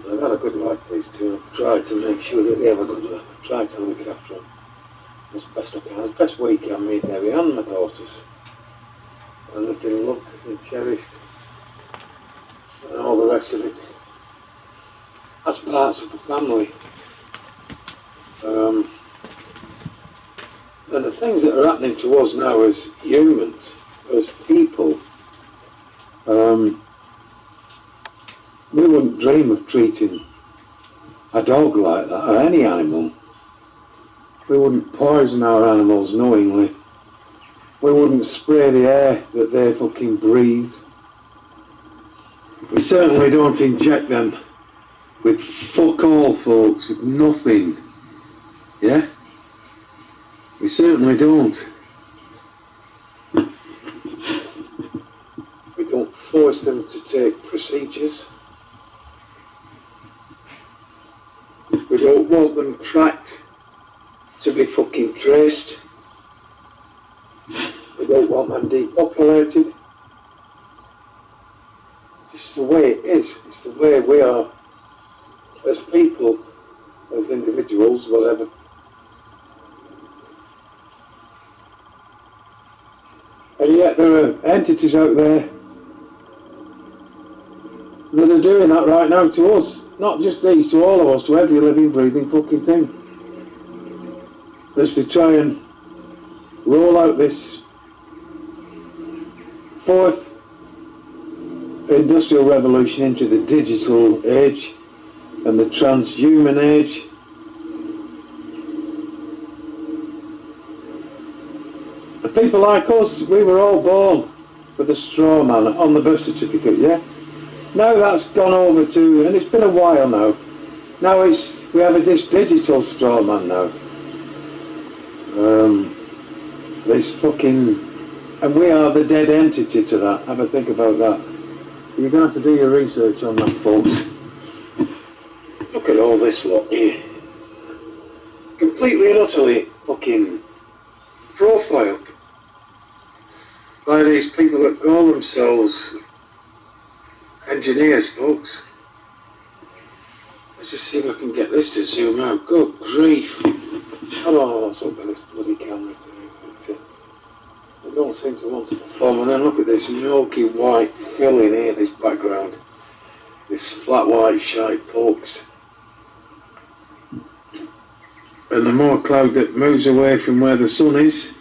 I've had a good life, these two. I've tried to make sure that they have a good life. I've tried to look after them as best I can, as best we can, me, Debbie, and my daughters. And they've been loved and cherished, and all the rest of it, as parts of the family. And the things that are happening to us now as humans, as people, we wouldn't dream of treating a dog like that, or any animal. We wouldn't poison our animals knowingly. We wouldn't spray the air that they fucking breathe. We certainly don't inject them with fuck all, folks, with nothing. Yeah? We certainly don't. We don't force them to take procedures. We don't want them tracked to be fucking traced. We don't want them depopulated. This is the way it is. It's the way we are as people, as individuals, whatever. And yet there are entities out there that are doing that right now to us. Not just these, to all of us, to every living, breathing fucking thing. As to try and roll out this fourth industrial revolution into the digital age and the transhuman age. And people like us, we were all born with a straw man on the birth certificate, yeah? Now that's gone over to, and it's been a while now, now we have this digital straw man now. This fucking, and we are the dead entity to that. Have a think about that. You're going to have to do your research on that, folks. Look at all this lot here. Completely and utterly fucking profiled by these people that call themselves engineers, folks. Let's just see if I can get this to zoom out. Good grief. Hold on, let's open this bloody camera to I don't seem to want to perform. And then look at this milky white filling here, this background. This flat white shite, folks. And the more cloud that moves away from where the sun is,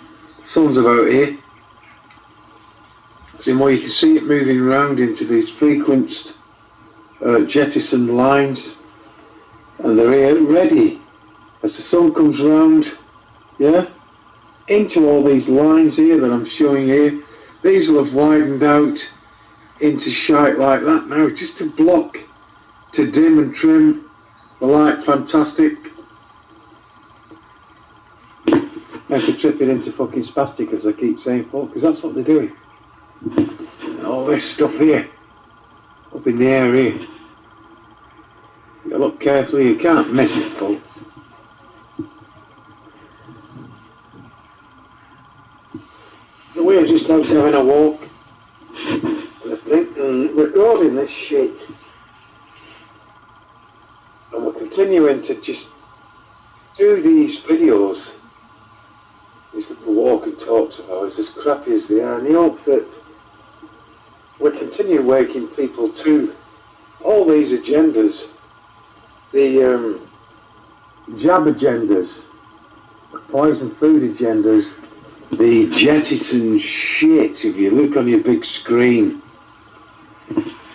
sun's about here, the more you can see it moving around into these frequenced jettison lines. And they're here ready as the sun comes round, yeah, into all these lines here that I'm showing here. These will have widened out into shite like that now, just to block, to dim and trim the light. Fantastic. And to trip it into fucking spastic, as I keep saying, folks, because that's what they're doing. And all this stuff here, up in the air here. You look carefully, you can't miss it, folks. So we're just out having a walk and recording this shit. And we're continuing to just do these videos, these little walk and talks of ours, as crappy as they are, in the hope that we continue waking people to all these agendas, the jab agendas, the poison food agendas, the jettison shit. If you look on your big screen,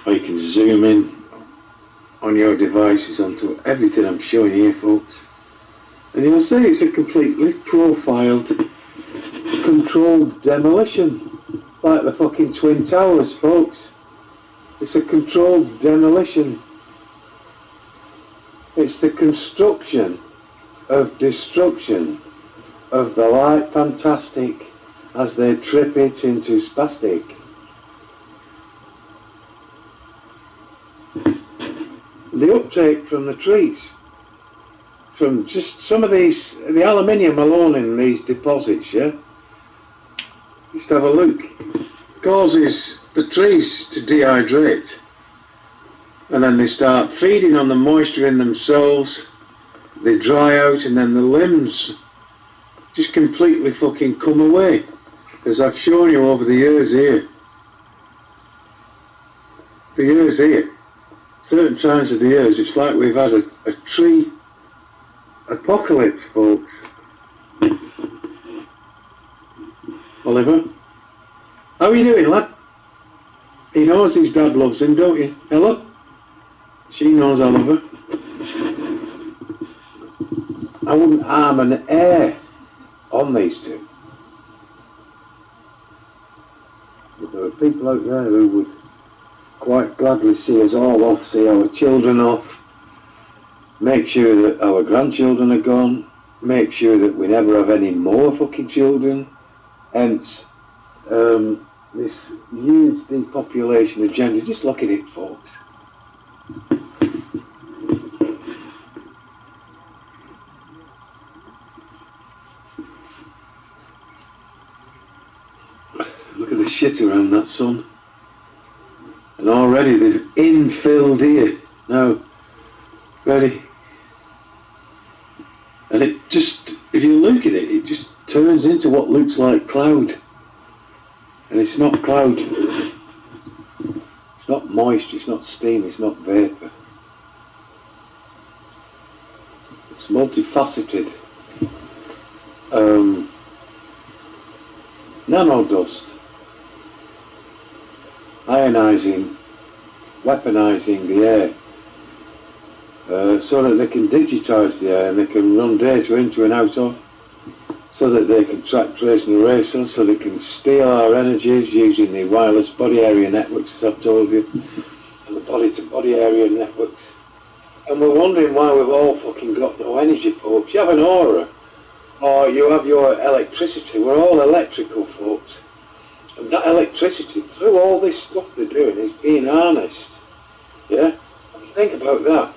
or you can zoom in on your devices onto everything I'm showing here, folks, and you'll see it's a completely profiled, controlled demolition, like the fucking Twin Towers, folks. It's a controlled demolition. It's the construction of destruction of the light fantastic as they trip it into spastic. The uptake from the trees, from just some of these, the aluminium alone in these deposits, yeah? Just have a look. Causes the trees to dehydrate, and then they start feeding on the moisture in themselves, they dry out, and then the limbs just completely fucking come away, as I've shown you over the years here. For years here, certain times of the years, it's like we've had a tree apocalypse, folks. Oliver, how are you doing, lad? He knows his dad loves him, don't you? Ella? She knows Oliver. I wouldn't harm an hair on these two. But there are people out there who would quite gladly see us all off, see our children off, make sure that our grandchildren are gone, make sure that we never have any more fucking children. Hence, this huge depopulation agenda. Just look at it, folks. Look at the shit around that sun. And already they've infilled here. Now, ready? And it just, if you look at it, it just turns into what looks like cloud. And it's not cloud. It's not moisture, it's not steam, it's not vapour. It's multifaceted. Nanodust. Ionising, weaponising the air. So that they can digitise the air and they can run data into and out of, so that they can track, trace and erase us, so they can steal our energies using the wireless body area networks, as I've told you, and the body to body area networks. And we're wondering why we've all fucking got no energy, folks. You have an aura, or you have your electricity. We're all electrical, folks. And that electricity, through all this stuff they're doing, is being harnessed. Yeah? Think about that.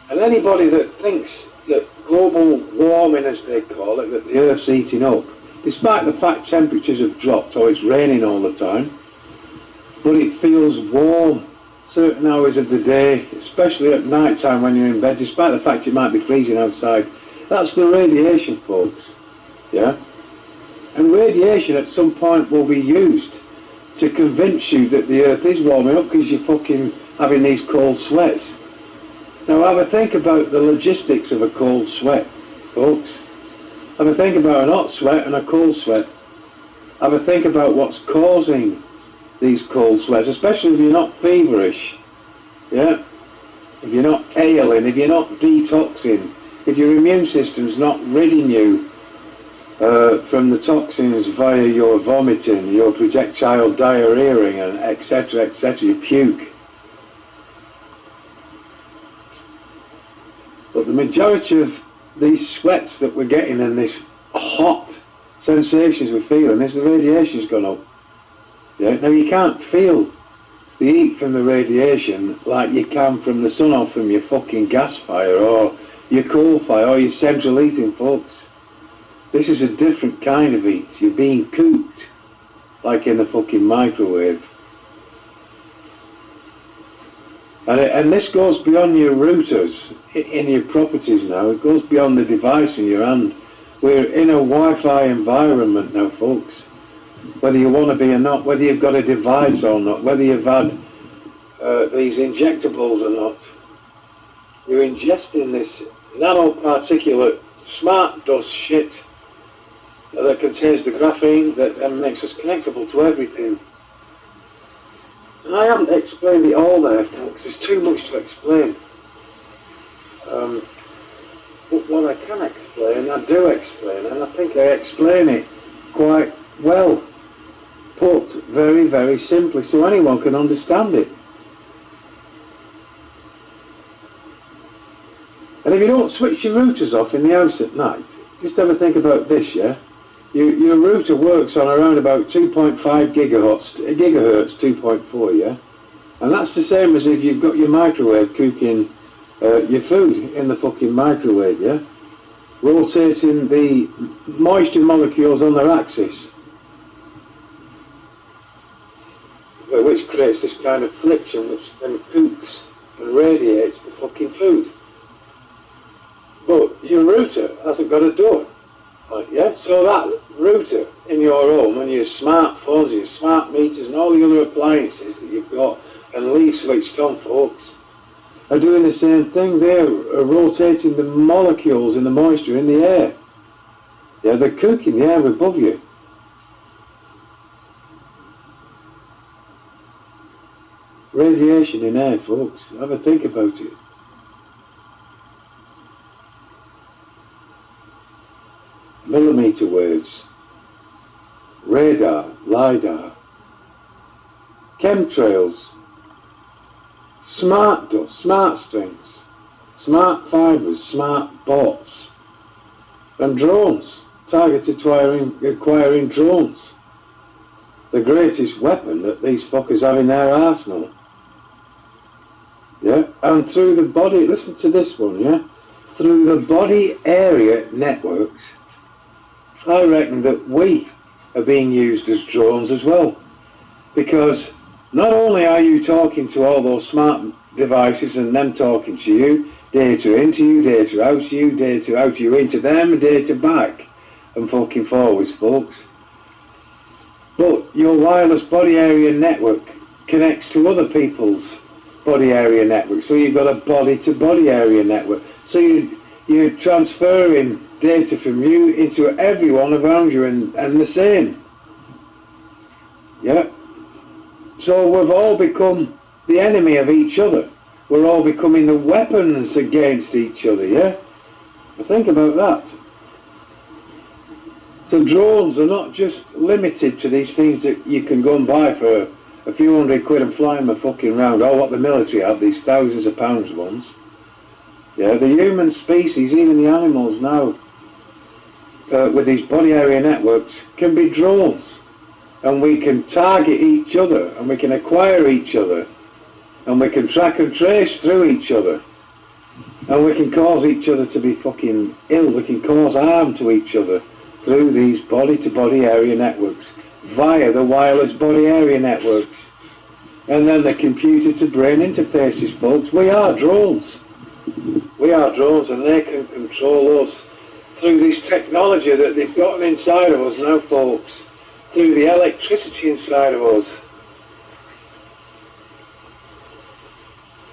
And anybody that thinks that global warming, as they call it, that the Earth's heating up, despite the fact temperatures have dropped, or it's raining all the time, but it feels warm certain hours of the day, especially at night time when you're in bed, despite the fact it might be freezing outside. That's the radiation, folks. Yeah? And radiation at some point will be used to convince you that the Earth is warming up because you're fucking having these cold sweats. Now have a think about the logistics of a cold sweat, folks. Have a think about an hot sweat and a cold sweat. Have a think about what's causing these cold sweats, especially if you're not feverish. Yeah? If you're not ailing, if you're not detoxing, if your immune system's not ridding you from the toxins via your vomiting, your projectile diarrheaing, and etc., you puke. But the majority of these sweats that we're getting and this hot sensations we're feeling is the radiation's gone up. Yeah? Now you can't feel the heat from the radiation like you can from the sun or from your fucking gas fire or your coal fire or your central heating, folks. This is a different kind of heat. You're being cooked like in the fucking microwave. And this goes beyond your routers in your properties now. It goes beyond the device in your hand. We're in a Wi-Fi environment now, folks. Whether you want to be or not, whether you've got a device or not, whether you've had these injectables or not, you're ingesting this nanoparticulate smart dust shit that contains the graphene that makes us connectable to everything. And I haven't explained it all there, folks. There's too much to explain. But what I can explain, I do explain, and I think I explain it quite well. Put very, very simply, so anyone can understand it. And if you don't switch your routers off in the house at night, just have a think about this, yeah? Your router works on around about 2.5 gigahertz, 2.4, yeah? And that's the same as if you've got your microwave cooking your food in the fucking microwave, yeah? Rotating the moisture molecules on their axis. which creates this kind of friction which then cooks and radiates the fucking food. But your router hasn't got a door. Like, yeah? So that router in your home and your smartphones, your smart meters and all the other appliances that you've got and leave switched on, folks, are doing the same thing. They're rotating the molecules in the moisture in the air. Yeah, they're cooking the air above you. Radiation in air, folks. Have a think about it. Millimeter waves, radar, LiDAR, chemtrails, smart dust, smart strings, smart fibres, smart bots, and drones, targeted acquiring drones. The greatest weapon that these fuckers have in their arsenal. Yeah, and through the body, listen to this one, yeah? Through the body area networks, I reckon that we are being used as drones as well. Because not only are you talking to all those smart devices and them talking to you, data into you, data out to you, data out to you, into them, and data back and fucking forwards, folks. But your wireless body area network connects to other people's body area network. So you've got a body to body area network. So you're transferring data from you into everyone around you and the same. Yeah? So we've all become the enemy of each other. We're all becoming the weapons against each other, yeah? Think about that. So drones are not just limited to these things that you can go and buy for a few £100 and fly them a fucking round, or what the military have, these thousands of pounds ones. Yeah, the human species, even the animals now, with these body area networks, can be drones. And we can target each other, and we can acquire each other, and we can track and trace through each other, and we can cause each other to be fucking ill. We can cause harm to each other through these body-to-body area networks via the wireless body area networks, and then the computer-to-brain interfaces, folks. We are drones. We are drones, and they can control us through this technology that they've gotten inside of us now, folks. Through the electricity inside of us,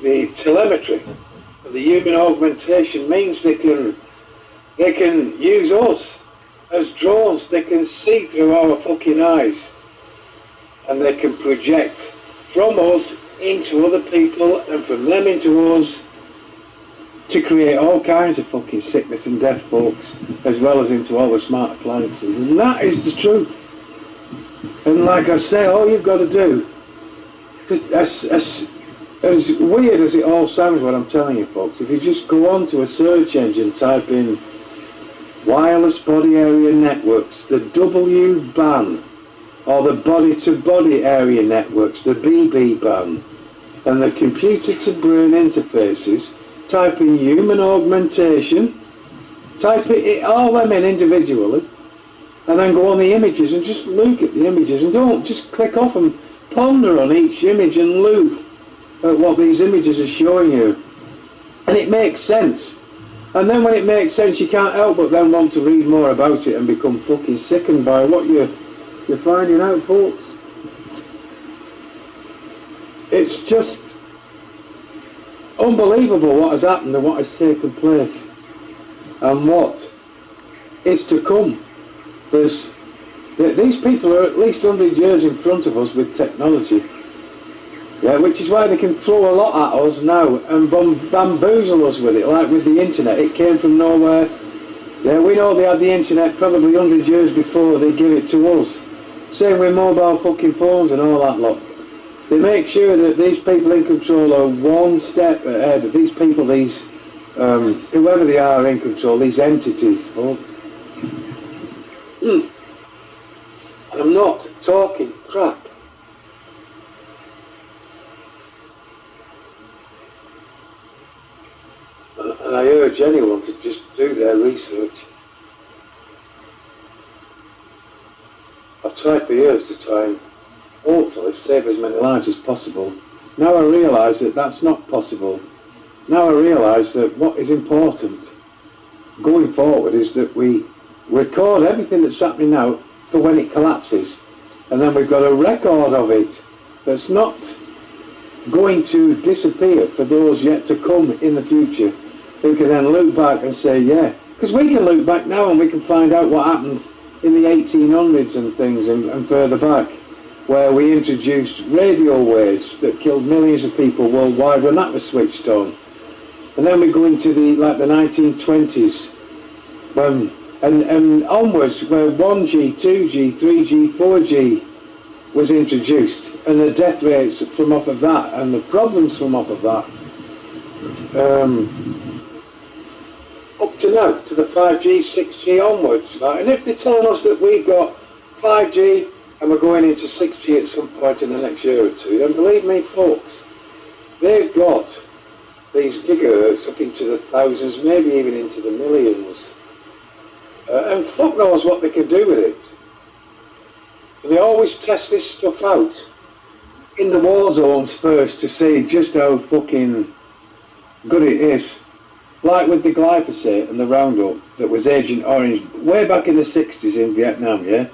the telemetry, the human augmentation means they can use us as drones. They can see through our fucking eyes, and they can project from us into other people and from them into us to create all kinds of fucking sickness and death, folks, as well as into all the smart appliances. And that is the truth. And like I say, all you've got to do, just as weird as it all sounds what I'm telling you, folks, if you just go on to a search engine, type in wireless body area networks, the W-band, or the body-to-body area networks, the BB band, and the computer-to-brain interfaces, type in human augmentation, type it all them in individually, and then go on the images and just look at the images, and don't just click off and ponder on each image and look at what these images are showing you. And it makes sense. And then when it makes sense, you can't help but then want to read more about it and become fucking sickened by what you're finding out, folks. It's just unbelievable what has happened and what has taken place and what is to come. These people are at least 100 years in front of us with technology, yeah, which is why they can throw a lot at us now and bamboozle us with it, like with the internet. It came from nowhere. Yeah, we know they had the internet probably 100 years before they give it to us. Same with mobile fucking phones and all that lot. They make sure that these people in control are one step ahead. These people, whoever they are in control, these entities, folks. And I'm not talking crap. And I urge anyone to just do their research. I've tried for years to try and hopefully save as many lives as possible. Now I realise that that's not possible. Now I realise that what is important going forward is that we record everything that's happening now for when it collapses, and then we've got a record of it that's not going to disappear for those yet to come in the future, who can then look back and say, yeah, because we can look back now and we can find out what happened in the 1800s and things, and further back, where we introduced radio waves that killed millions of people worldwide when that was switched on. And then we go into the 1920s, and onwards, where 1G, 2G, 3G, 4G was introduced, and the death rates from off of that, and the problems from off of that, up to now, to the 5G, 6G onwards. Right? And if they're telling us that we've got 5G and we're going into 6G at some point in the next year or two, then believe me, folks, they've got these gigahertz up into the thousands, maybe even into the millions. And fuck knows what they can do with it. And they always test this stuff out in the war zones first to see just how fucking good it is. Like with the glyphosate and the Roundup that was Agent Orange way back in the 60s in Vietnam, yeah?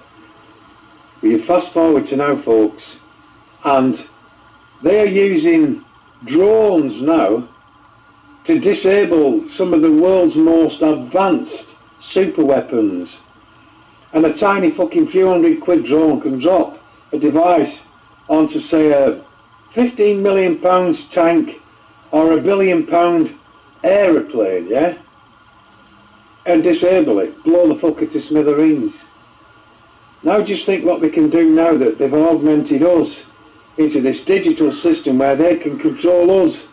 But you fast forward to now, folks, and they are using drones now to disable some of the world's most advanced super weapons. And a tiny fucking few £100 drone can drop a device onto, say, a £15 million tank or a £1 billion aeroplane, yeah? And disable it, blow the fucker to smithereens. Now just think what we can do now that they've augmented us into this digital system where they can control us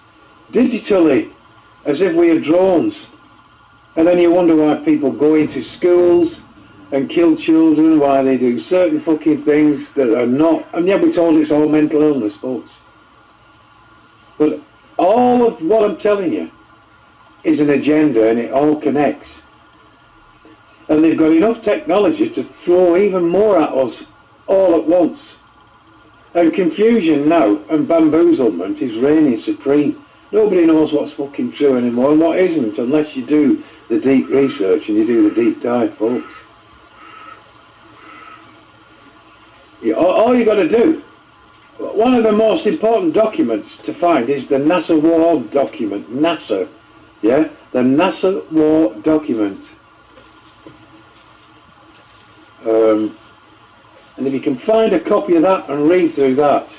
digitally as if we are drones. And then you wonder why people go into schools and kill children, why they do certain fucking things that are not, and yet we're told it's all mental illness, folks. But all of what I'm telling you is an agenda, and it all connects. And they've got enough technology to throw even more at us all at once. And confusion now and bamboozlement is reigning supreme. Nobody knows what's fucking true anymore and what isn't, unless you do the deep research and you do the deep dive, folks. All you got to do, one of the most important documents to find is the NASA War document. NASA, yeah? The NASA War document. And if you can find a copy of that and read through that,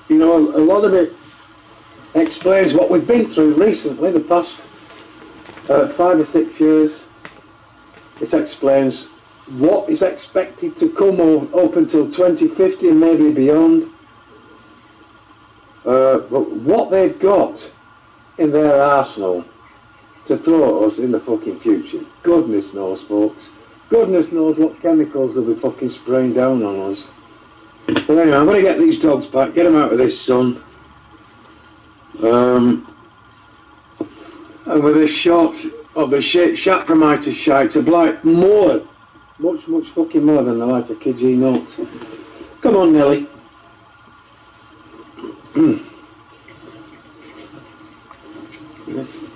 you know, a lot of it explains what we've been through recently, the past 5 or 6 years. It explains what is expected to come up until 2050 and maybe beyond. But what they've got in their arsenal to throw at us in the fucking future, goodness knows, folks. Goodness knows what chemicals they'll be fucking spraying down on us. But anyway, I'm going to get these dogs back, get them out of this sun. And with this shot of the Shapromiter shite to blight more, much fucking more than the light of KG notes. Come on, Nelly.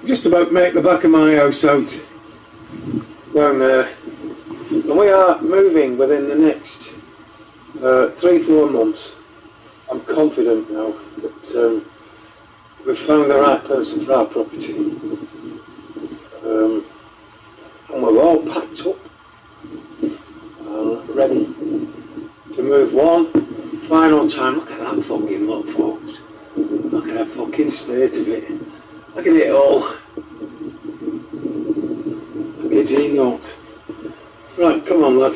Just about make the back of my house out down there. And we are moving within the next 3-4 months. I'm confident now that we've found the right person for our property. And we're all packed up and ready to move one final time. Look at that fucking lot, folks. Look at that fucking state of it. Look at it all. Look at G note. Right, come on, lad.